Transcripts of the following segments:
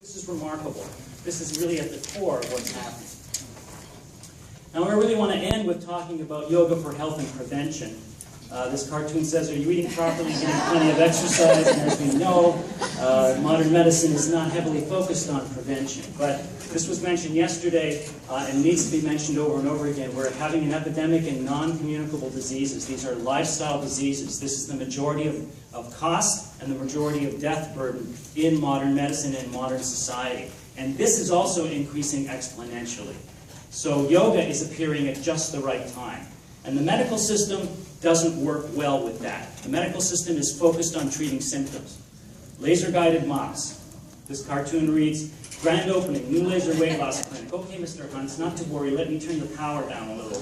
This is remarkable. This is really at the core of what's happening. Now, I really want to end with talking about yoga for health and prevention. This cartoon says, are you eating properly, getting plenty of exercise? And as we know, modern medicine is not heavily focused on prevention. But this was mentioned yesterday and needs to be mentioned over and over again. We're having an epidemic in non-communicable diseases. These are lifestyle diseases. This is the majority of cost and the majority of death burden in modern medicine and modern society. And this is also increasing exponentially. So yoga is appearing at just the right time. And the medical system doesn't work well with that. The medical system is focused on treating symptoms. Laser-guided MOX. This cartoon reads, grand opening, new laser weight loss clinic. Okay, Mr. Huntz, not to worry, let me turn the power down a little.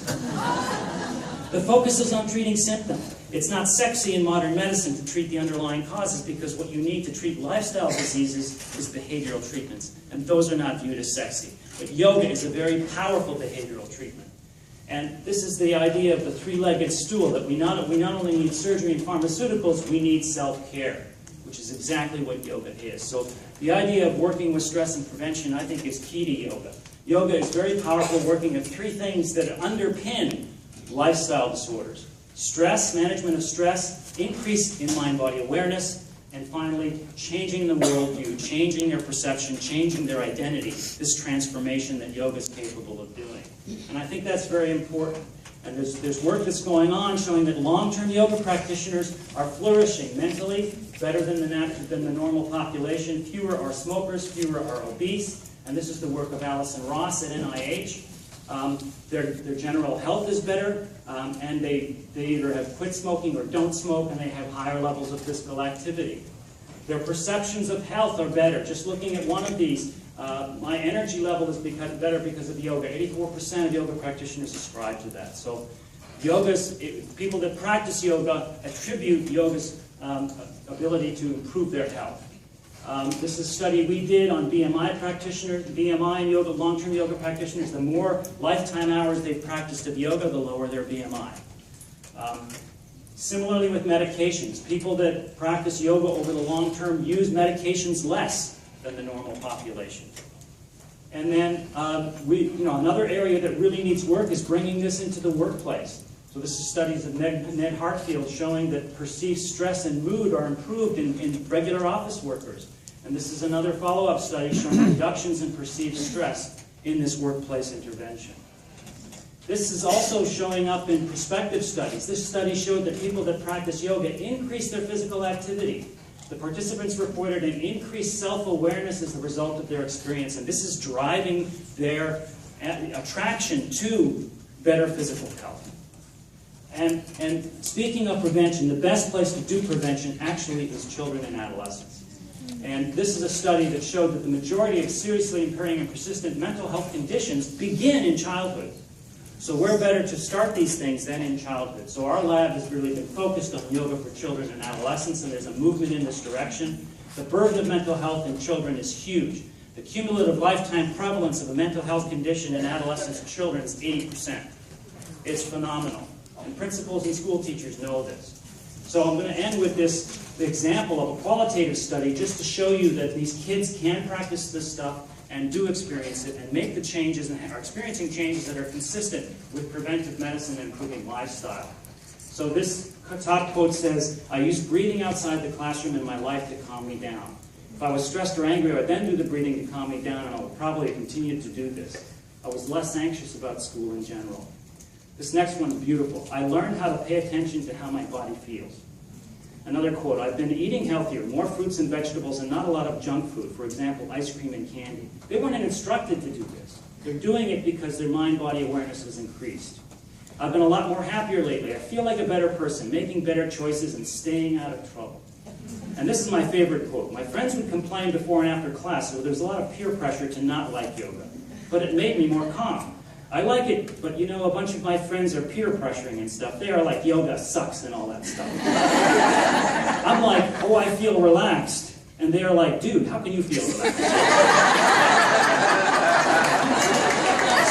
The focus is on treating symptoms. It's not sexy in modern medicine to treat the underlying causes because what you need to treat lifestyle diseases is behavioral treatments. And those are not viewed as sexy. But yoga is a very powerful behavioral treatment. And this is the idea of the three-legged stool, that we not only need surgery and pharmaceuticals, we need self-care, which is exactly what yoga is. So the idea of working with stress and prevention, I think, is key to yoga. Yoga is very powerful, working at three things that underpin lifestyle disorders. Stress, management of stress, increase in mind-body awareness, and finally, changing the worldview, changing their perception, changing their identity, this transformation that yoga is capable of doing. And I think that's very important. And there's work that's going on showing that long-term yoga practitioners are flourishing mentally better than the normal population. Fewer are smokers, fewer are obese. And this is the work of Alison Ross at NIH. Their general health is better, and they either have quit smoking or don't smoke, and they have higher levels of physical activity. Their perceptions of health are better. Just looking at one of these, my energy level has become better because of yoga. 84% of yoga practitioners ascribe to that. So people that practice yoga attribute yoga's ability to improve their health. This is a study we did on BMI practitioners, BMI and yoga, long-term yoga practitioners. The more lifetime hours they've practiced of yoga, the lower their BMI. Similarly with medications, people that practice yoga over the long term use medications less than the normal population. And then another area that really needs work is bringing this into the workplace. So this is studies of Ned Hartfield showing that perceived stress and mood are improved in regular office workers. And this is another follow-up study showing reductions in perceived stress in this workplace intervention. This is also showing up in prospective studies. This study showed that people that practice yoga increase their physical activity. The participants reported an increased self-awareness as a result of their experience, and this is driving their attraction to better physical health. And speaking of prevention, the best place to do prevention actually is children and adolescents. And this is a study that showed that the majority of seriously impairing and persistent mental health conditions begin in childhood. So we're better to start these things than in childhood. So our lab has really been focused on yoga for children and adolescents, and there's a movement in this direction. The burden of mental health in children is huge. The cumulative lifetime prevalence of a mental health condition in adolescents and children is 80%. It's phenomenal. And principals and school teachers know this. So I'm going to end with the example of a qualitative study just to show you that these kids can practice this stuff and do experience it and make the changes and are experiencing changes that are consistent with preventive medicine and improving lifestyle. So this top quote says, I used breathing outside the classroom in my life to calm me down. If I was stressed or angry, I would then do the breathing to calm me down, and I would probably continue to do this. I was less anxious about school in general. This next one is beautiful. I learned how to pay attention to how my body feels. Another quote, I've been eating healthier, more fruits and vegetables, and not a lot of junk food, for example, ice cream and candy. They weren't instructed to do this. They're doing it because their mind-body awareness has increased. I've been a lot more happier lately. I feel like a better person, making better choices and staying out of trouble. And this is my favorite quote. My friends would complain before and after class, so there's a lot of peer pressure to not like yoga. But it made me more calm. I like it, but a bunch of my friends are peer pressuring and stuff. They are like, yoga sucks and all that stuff. I'm like, oh, I feel relaxed. And they're like, dude, how can you feel relaxed?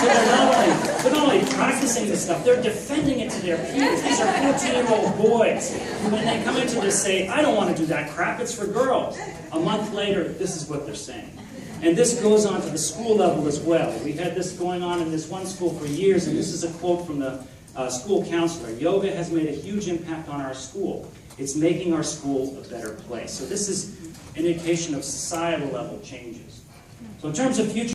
So they're not only practicing this stuff, they're defending it to their peers. These are 14-year-old boys who, when they come into this, say, I don't want to do that crap, it's for girls. A month later, this is what they're saying. And this goes on to the school level as well. We've had this going on in this one school for years, and this is a quote from the school counselor. Yoga has made a huge impact on our school. It's making our school a better place. So this is an indication of societal level changes. So in terms of future